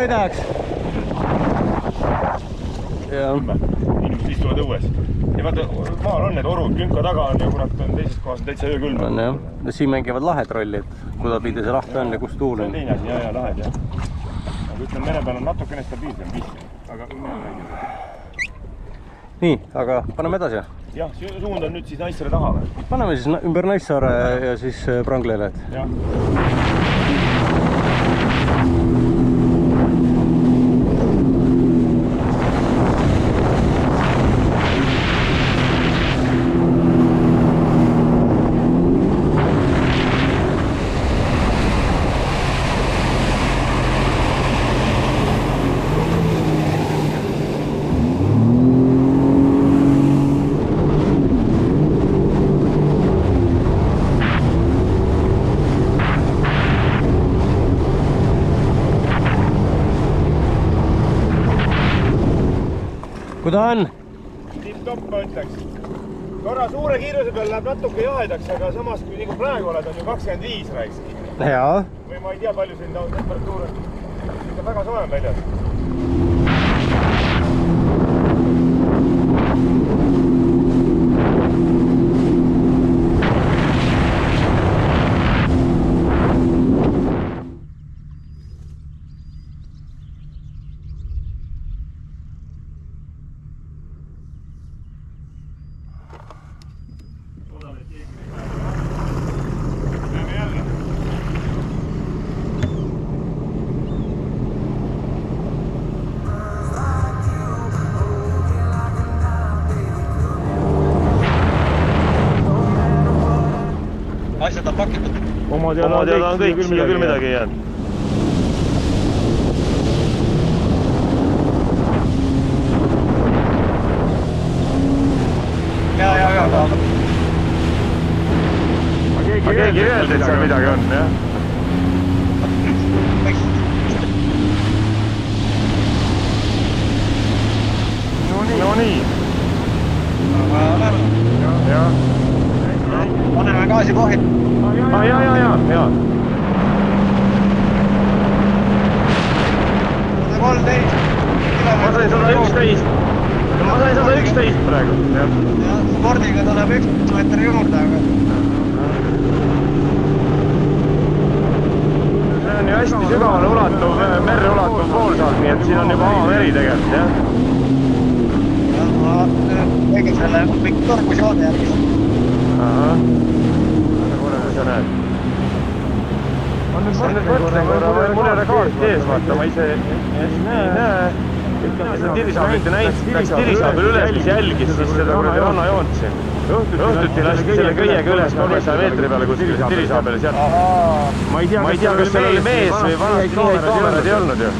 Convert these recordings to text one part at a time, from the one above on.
sõidaks. Inimesed istuvad õues. Ja vaata, maal on need orud, künka taga on ja kui nad on teises kohas, on täitsa öökülm. On jah. Siin mängivad lahetrolli, et kudapidi see lahti on ja kus tuul on. See on teine asi, ja lahed jah. Aga ütleme, mere peal on natukene stabiilsem vist. Aga nii, aga paneme edasi. Jah, suund on nüüd siis Naissaare taha või? Paneme siis ümber Naissaare ja siis Pranglele. Jah. Kuda on? Tipp-topp ma ütleks. Korra suure kiiruse peal läheb natuke jahedaks, aga samas kui nagu praegu oled, on ju 25 raisk. Jaa. Või ma ei tea, palju siin temperatuur on. Ikka väga soe on väljas. Asjad on pakitud. Oma teada on kõik, siia küll midagi ei jäänud. Ja. Keegi ei öelnud, et seal midagi on, jah? No nii. Jah. Paneme gaasi pohja. Jaa. 13. Ma sain 111. Ma sain 111 praegu. Ja spordiga tuleb 1 meetri juurde, aga... See on ju hästi sügavale ulatuv, merre ulatuv poolsaak, nii et siin on juba avameri tegelikult, jah? Ja, ma tegin selle torkusjoone järgi. Ahah. Kuule, mis sa näed? Ma nüüd mõtlen korra, mul ei ole kaart ees, vaata, ma ise ei näe. Seda tirisaabilt ei näinud, läks tirisaabil üles, mis jälgis siis seda kuradi rannajoont siin. Õhtuti lasti selle kõiega üles 300 meetri peale kuskil tirisaabile sealt. Ma ei tea, kas seal oli mees või vanasti kaamerad ei olnud ju.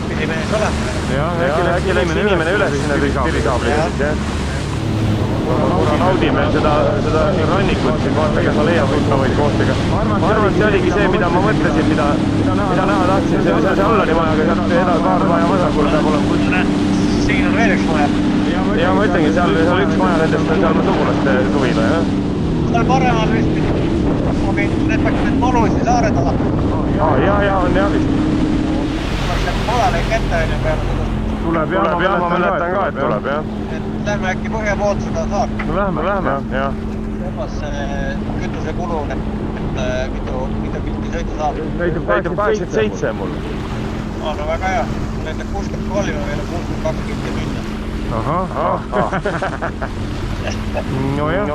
Pidi mees olema. Jah, äkki läks inimene üles sinna tirisaabile siis, jah. Ma naudin veel seda rannikut siin, vaata, kas ma leian tuttavaid kohtadega. Ma arvan, et see oligi see, mida ma mõtlesin, mida näha tahtsin. See all oli maja, aga sealt edasi paar maja vasakul peab olema. Siin on veel üks maja. Ja ma ütlengi, seal üks maja nendest on seal sugulaste suvila, jah? Seal paremal vist need peaks need Malusi saare taha. Jaa, on jah vist. Tuleks sealt madaleid kätte välja peale. Tuleb jah, ma mäletan ka, et tuleb, jah. Et lähme äkki põhja poolt seda saart. No lähme, jah. Sebas kütuse kulu, et mitu pilti sõita saab. Näitab 87 mul. No väga hea. Näitab 63 ja meil on 62 pilti minna. Ahah. No jah.